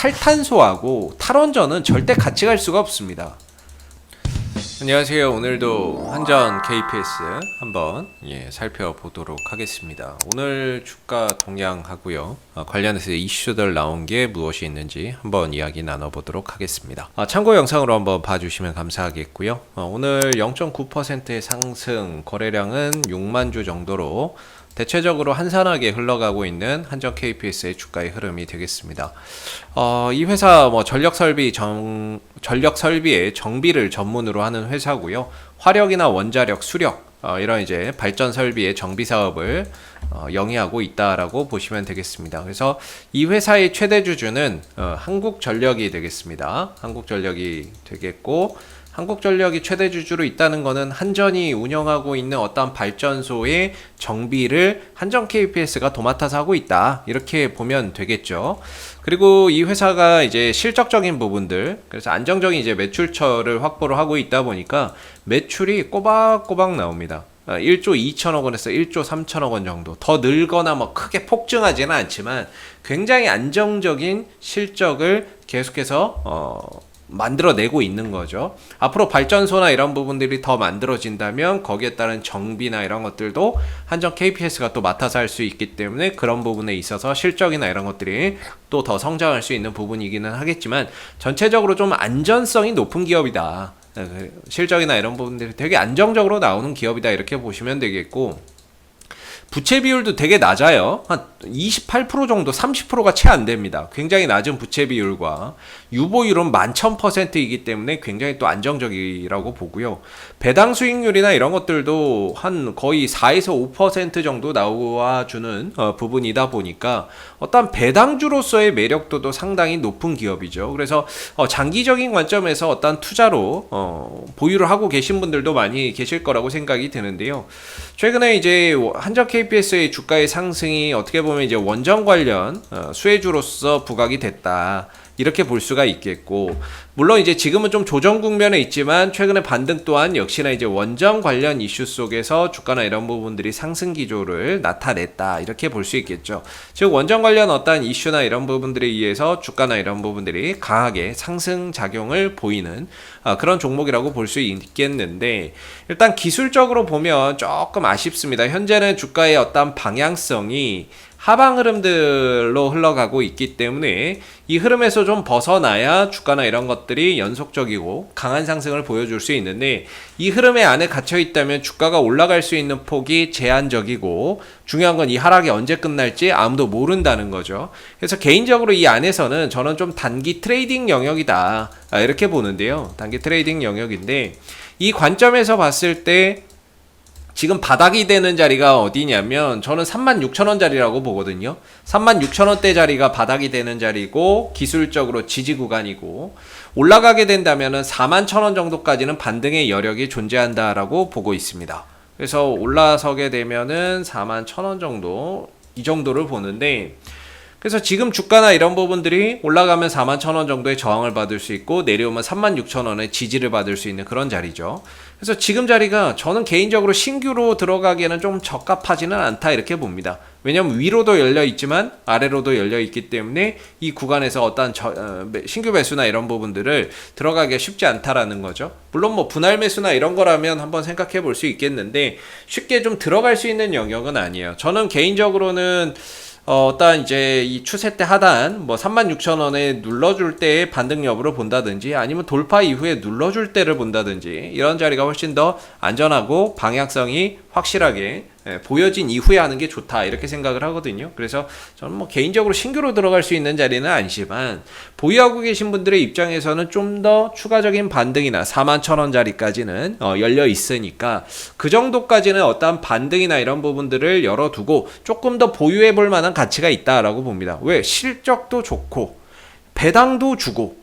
탈탄소하고 탈원전은 절대 같이 갈 수가 없습니다. 안녕하세요. 오늘도 한전 KPS 한번 살펴보도록 하겠습니다. 오늘 주가 동향하고요, 관련해서 이슈들 나온 게 무엇이 있는지 한번 이야기 나눠보도록 하겠습니다. 참고 영상으로 한번 봐주시면 감사하겠고요. 오늘 0.9%의 상승, 거래량은 6만 주 정도로 대체적으로 한산하게 흘러가고 있는 한전 KPS의 주가의 흐름이 되겠습니다. 이 회사 전력 설비의 정비를 전문으로 하는 회사고요. 화력이나 원자력, 수력 이런 이제 발전 설비의 정비 사업을 영위하고 있다라고 보시면 되겠습니다. 그래서 이 회사의 최대 주주는 한국전력이 되겠습니다. 한국전력이 되겠고, 한국전력이 최대 주주로 있다는 것은 한전이 운영하고 있는 어떤 발전소의 정비를 한전 KPS가 도맡아서 하고 있다, 이렇게 보면 되겠죠. 그리고 이 회사가 이제 실적적인 부분들, 그래서 안정적인 이제 매출처를 확보를 하고 있다 보니까 매출이 꼬박꼬박 나옵니다. 1조 2천억 원에서 1조 3천억 원 정도, 더 늘거나 크게 폭증하지는 않지만 굉장히 안정적인 실적을 계속해서 만들어내고 있는 거죠. 앞으로 발전소나 이런 부분들이 더 만들어진다면 거기에 따른 정비나 이런 것들도 한전 KPS가 또 맡아서 할 수 있기 때문에 그런 부분에 있어서 실적이나 이런 것들이 또 더 성장할 수 있는 부분이기는 하겠지만, 전체적으로 좀 안전성이 높은 기업이다, 실적이나 이런 부분들이 되게 안정적으로 나오는 기업이다, 이렇게 보시면 되겠고, 부채 비율도 되게 낮아요. 한 28% 정도, 30%가 채 안 됩니다. 굉장히 낮은 부채 비율과 유보율은 11,000%이기 때문에 굉장히 또 안정적이라고 보고요. 배당 수익률이나 이런 것들도 한 거의 4에서 5% 정도 나와주는 부분이다 보니까 어떤 배당주로서의 매력도도 상당히 높은 기업이죠. 그래서 장기적인 관점에서 어떤 투자로 보유를 하고 계신 분들도 많이 계실 거라고 생각이 드는데요. 최근에 이제 한전 KPS의 주가의 상승이 어떻게 보면 이제 원전 관련 수혜주로서 부각이 됐다, 이렇게 볼 수가 있겠고, 물론 이제 지금은 좀 조정 국면에 있지만 최근의 반등 또한 역시나 이제 원전 관련 이슈 속에서 주가나 이런 부분들이 상승 기조를 나타냈다, 이렇게 볼 수 있겠죠. 즉 원전 관련 어떤 이슈나 이런 부분들에 의해서 주가나 이런 부분들이 강하게 상승 작용을 보이는 그런 종목이라고 볼 수 있겠는데, 일단 기술적으로 보면 조금 아쉽습니다. 현재는 주가의 어떤 방향성이 하방 흐름들로 흘러가고 있기 때문에 이 흐름에서 좀 벗어나야 주가나 이런 것들이 연속적이고 강한 상승을 보여줄 수 있는데, 이 흐름의 안에 갇혀 있다면 주가가 올라갈 수 있는 폭이 제한적이고, 중요한 건 이 하락이 언제 끝날지 아무도 모른다는 거죠. 그래서 개인적으로 이 안에서는 저는 좀 단기 트레이딩 영역이다, 이렇게 보는데요. 단기 트레이딩 영역인데, 이 관점에서 봤을 때 지금 바닥이 되는 자리가 어디냐면 저는 36,000원 자리라고 보거든요. 36,000원대 자리가 바닥이 되는 자리고 기술적으로 지지 구간이고, 올라가게 된다면 41,000원 정도까지는 반등의 여력이 존재한다라고 보고 있습니다. 그래서 올라서게 되면은 41,000원 정도, 이 정도를 보는데, 그래서 지금 주가나 이런 부분들이 올라가면 41,000원 정도의 저항을 받을 수 있고, 내려오면 36,000원의 지지를 받을 수 있는 그런 자리죠. 그래서 지금 자리가 저는 개인적으로 신규로 들어가기에는 좀 적합하지는 않다, 이렇게 봅니다. 왜냐면 위로도 열려 있지만 아래로도 열려 있기 때문에 이 구간에서 어떤 신규 매수나 이런 부분들을 들어가기가 쉽지 않다라는 거죠. 물론 분할 매수나 이런 거라면 한번 생각해 볼 수 있겠는데, 쉽게 좀 들어갈 수 있는 영역은 아니에요. 저는 개인적으로는 일단 이제 이 추세 때 하단 36,000원에 눌러줄 때의 반등 여부를 본다든지, 아니면 돌파 이후에 눌러줄 때를 본다든지, 이런 자리가 훨씬 더 안전하고 방향성이 확실하게 보여진 이후에 하는 게 좋다, 이렇게 생각을 하거든요. 그래서 저는 개인적으로 신규로 들어갈 수 있는 자리는 아니지만, 보유하고 계신 분들의 입장에서는 좀 더 추가적인 반등이나 41,000원 자리까지는 열려 있으니까 그 정도까지는 어떤 반등이나 이런 부분들을 열어두고 조금 더 보유해 볼 만한 가치가 있다라고 봅니다. 왜? 실적도 좋고 배당도 주고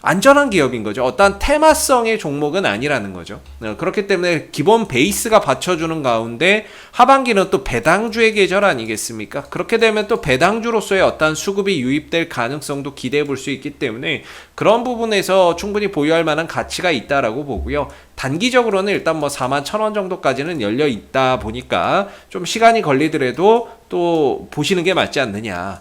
안전한 기업인 거죠. 어떤 테마성의 종목은 아니라는 거죠. 그렇기 때문에 기본 베이스가 받쳐주는 가운데 하반기는 또 배당주의 계절 아니겠습니까? 그렇게 되면 또 배당주로서의 어떤 수급이 유입될 가능성도 기대해 볼 수 있기 때문에 그런 부분에서 충분히 보유할 만한 가치가 있다라고 보고요. 단기적으로는 일단 41,000원 정도까지는 열려 있다 보니까 좀 시간이 걸리더라도 또 보시는 게 맞지 않느냐.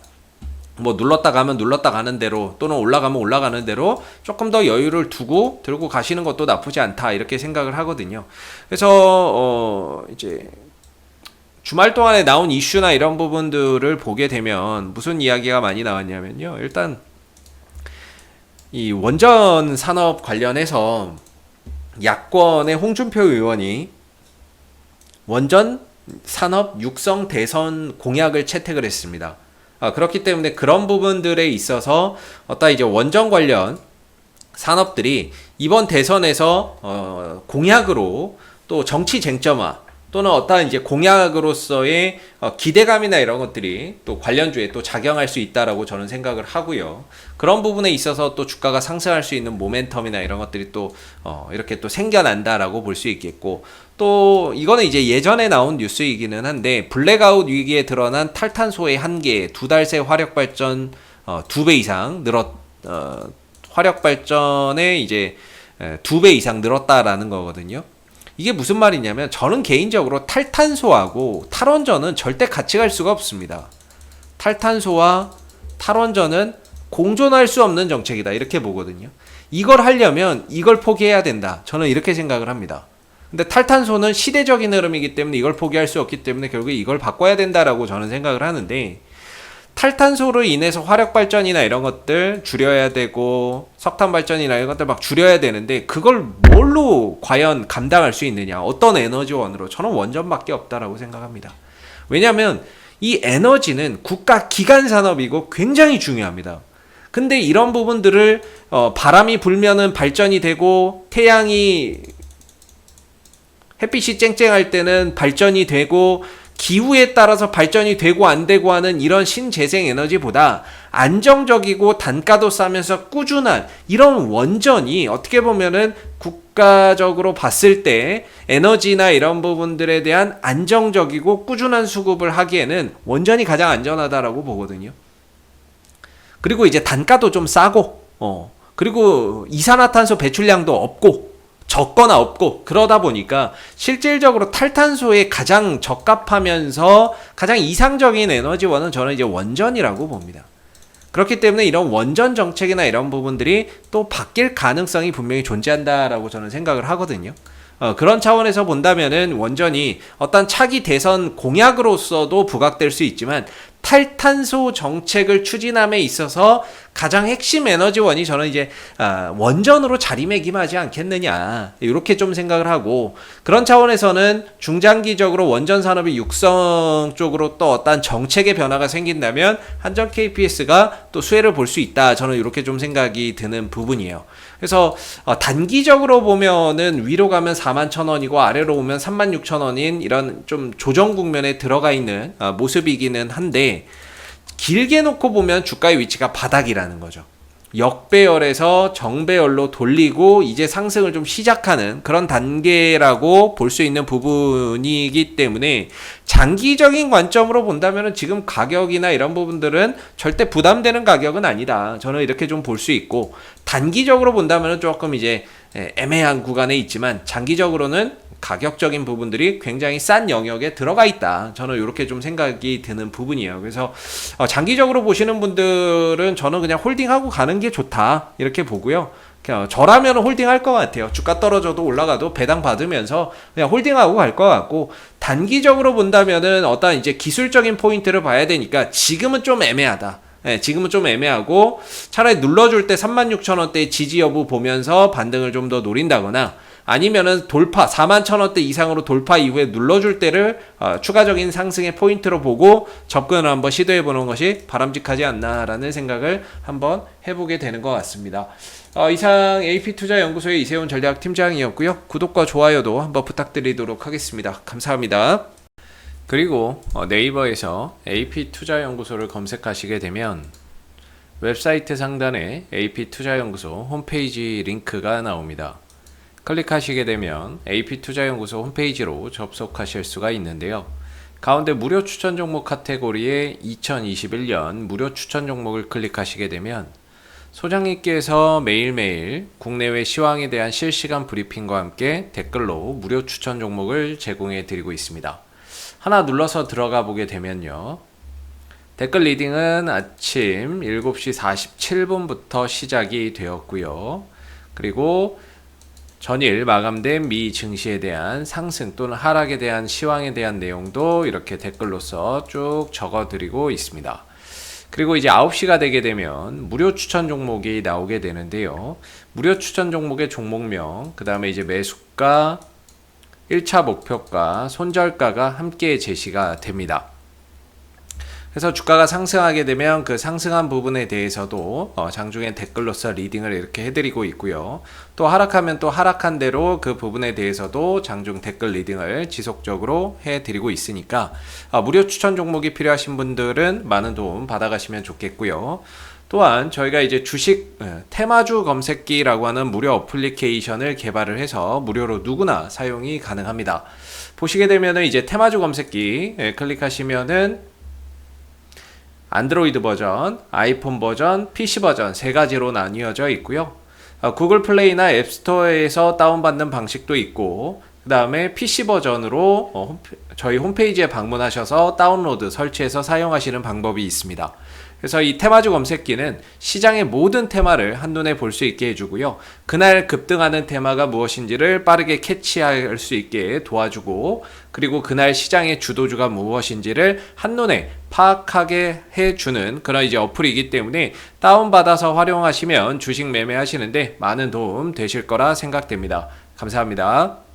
뭐 눌렀다 가면 눌렀다 가는 대로 또는 올라가면 올라가는 대로 조금 더 여유를 두고 들고 가시는 것도 나쁘지 않다 이렇게 생각을 하거든요. 그래서 이제 주말 동안에 나온 이슈나 이런 부분들을 보게 되면 무슨 이야기가 많이 나왔냐면요. 일단 이 원전 산업 관련해서 야권의 홍준표 의원이 원전 산업 육성 대선 공약을 채택을 했습니다. 그렇기 때문에 그런 부분들에 있어서 어떤 이제 원전 관련 산업들이 이번 대선에서 공약으로 또 정치 쟁점화 또는 어떠한 이제 공약으로서의 기대감이나 이런 것들이 또 관련주에 또 작용할 수 있다라고 저는 생각을 하고요. 그런 부분에 있어서 또 주가가 상승할 수 있는 모멘텀이나 이런 것들이 또 이렇게 또 생겨난다라고 볼 수 있겠고, 또 이거는 이제 예전에 나온 뉴스이기는 한데 블랙아웃 위기에 드러난 탈탄소의 한계, 2달 새 화력 발전 2배 이상 화력 발전에 이제 2배 이상 늘었다라는 거거든요. 이게 무슨 말이냐면 저는 개인적으로 탈탄소하고 탈원전은 절대 같이 갈 수가 없습니다. 탈탄소와 탈원전은 공존할 수 없는 정책이다 이렇게 보거든요. 이걸 하려면 이걸 포기해야 된다. 저는 이렇게 생각을 합니다. 근데 탈탄소는 시대적인 흐름이기 때문에 이걸 포기할 수 없기 때문에 결국에 이걸 바꿔야 된다라고 저는 생각을 하는데, 탈탄소로 인해서 화력 발전이나 이런 것들 줄여야 되고 석탄 발전이나 이런 것들 막 줄여야 되는데 그걸 뭘로 과연 감당할 수 있느냐, 어떤 에너지원으로? 저는 원전밖에 없다라고 생각합니다. 왜냐하면 이 에너지는 국가 기간 산업이고 굉장히 중요합니다. 근데 이런 부분들을 바람이 불면은 발전이 되고 태양이 햇빛이 쨍쨍할 때는 발전이 되고 기후에 따라서 발전이 되고 안 되고 하는 이런 신재생 에너지보다 안정적이고 단가도 싸면서 꾸준한 이런 원전이 어떻게 보면은 국가적으로 봤을 때 에너지나 이런 부분들에 대한 안정적이고 꾸준한 수급을 하기에는 원전이 가장 안전하다라고 보거든요. 그리고 이제 단가도 좀 싸고 그리고 이산화탄소 배출량도 없고 적거나 없고, 그러다 보니까 실질적으로 탈탄소에 가장 적합하면서 가장 이상적인 에너지원은 저는 이제 원전이라고 봅니다. 그렇기 때문에 이런 원전 정책이나 이런 부분들이 또 바뀔 가능성이 분명히 존재한다라고 저는 생각을 하거든요. 그런 차원에서 본다면은 원전이 어떤 차기 대선 공약으로서도 부각될 수 있지만 탈탄소 정책을 추진함에 있어서 가장 핵심 에너지원이 저는 이제 원전으로 자리매김하지 않겠느냐 이렇게 좀 생각을 하고, 그런 차원에서는 중장기적으로 원전 산업의 육성 쪽으로 또 어떤 정책의 변화가 생긴다면 한전 KPS가 또 수혜를 볼 수 있다, 저는 이렇게 좀 생각이 드는 부분이에요. 그래서 단기적으로 보면은 위로 가면 41,000원이고 아래로 오면 36,000원인 이런 좀 조정 국면에 들어가 있는 모습이기는 한데, 길게 놓고 보면 주가의 위치가 바닥이라는 거죠. 역배열에서 정배열로 돌리고 이제 상승을 좀 시작하는 그런 단계라고 볼 수 있는 부분이기 때문에 장기적인 관점으로 본다면 지금 가격이나 이런 부분들은 절대 부담되는 가격은 아니다, 저는 이렇게 좀 볼 수 있고, 단기적으로 본다면 조금 이제 애매한 구간에 있지만 장기적으로는 가격적인 부분들이 굉장히 싼 영역에 들어가 있다, 저는 이렇게 좀 생각이 드는 부분이에요. 그래서 장기적으로 보시는 분들은 저는 그냥 홀딩하고 가는 게 좋다 이렇게 보고요. 그냥 저라면 홀딩할 것 같아요. 주가 떨어져도 올라가도 배당 받으면서 그냥 홀딩하고 갈 것 같고, 단기적으로 본다면은 어떤 이제 기술적인 포인트를 봐야 되니까 지금은 좀 애매하다. 지금은 좀 애매하고 차라리 눌러줄 때 36,000원대 지지 여부 보면서 반등을 좀 더 노린다거나, 아니면은 돌파 41,000원대 이상으로 돌파 이후에 눌러줄 때를 추가적인 상승의 포인트로 보고 접근을 한번 시도해보는 것이 바람직하지 않나라는 생각을 한번 해보게 되는 것 같습니다. 이상 AP투자연구소의 이세훈 전략팀장이었고요. 구독과 좋아요도 한번 부탁드리도록 하겠습니다. 감사합니다. 그리고 네이버에서 AP투자연구소를 검색하시게 되면 웹사이트 상단에 AP투자연구소 홈페이지 링크가 나옵니다. 클릭하시게 되면 AP투자연구소 홈페이지로 접속하실 수가 있는데요. 가운데 무료 추천 종목 카테고리에 2021년 무료 추천 종목을 클릭하시게 되면 소장님께서 매일매일 국내외 시황에 대한 실시간 브리핑과 함께 댓글로 무료 추천 종목을 제공해 드리고 있습니다. 하나 눌러서 들어가 보게 되면요, 댓글 리딩은 아침 7시 47분부터 시작이 되었고요. 그리고 전일 마감된 미 증시에 대한 상승 또는 하락에 대한 시황에 대한 내용도 이렇게 댓글로서 쭉 적어드리고 있습니다. 그리고 이제 9시가 되게 되면 무료 추천 종목이 나오게 되는데요. 무료 추천 종목의 종목명, 그 다음에 이제 매수가, 1차 목표가, 손절가가 함께 제시가 됩니다. 그래서 주가가 상승하게 되면 그 상승한 부분에 대해서도 장중에 댓글로서 리딩을 이렇게 해드리고 있고요. 또 하락하면 또 하락한 대로 그 부분에 대해서도 장중 댓글 리딩을 지속적으로 해드리고 있으니까 무료 추천 종목이 필요하신 분들은 많은 도움 받아가시면 좋겠고요. 또한 저희가 이제 주식 테마주 검색기라고 하는 무료 어플리케이션을 개발을 해서 무료로 누구나 사용이 가능합니다. 보시게 되면은 이제 테마주 검색기 클릭하시면은 안드로이드 버전, 아이폰 버전, PC 버전 세 가지로 나뉘어져 있고요. 구글 플레이나 앱스토어에서 다운받는 방식도 있고, 그 다음에 PC 버전으로 저희 홈페이지에 방문하셔서 다운로드, 설치해서 사용하시는 방법이 있습니다. 그래서 이 테마주 검색기는 시장의 모든 테마를 한눈에 볼 수 있게 해주고요. 그날 급등하는 테마가 무엇인지를 빠르게 캐치할 수 있게 도와주고, 그리고 그날 시장의 주도주가 무엇인지를 한눈에 파악하게 해주는 그런 이제 어플이기 때문에 다운받아서 활용하시면 주식 매매하시는데 많은 도움 되실 거라 생각됩니다. 감사합니다.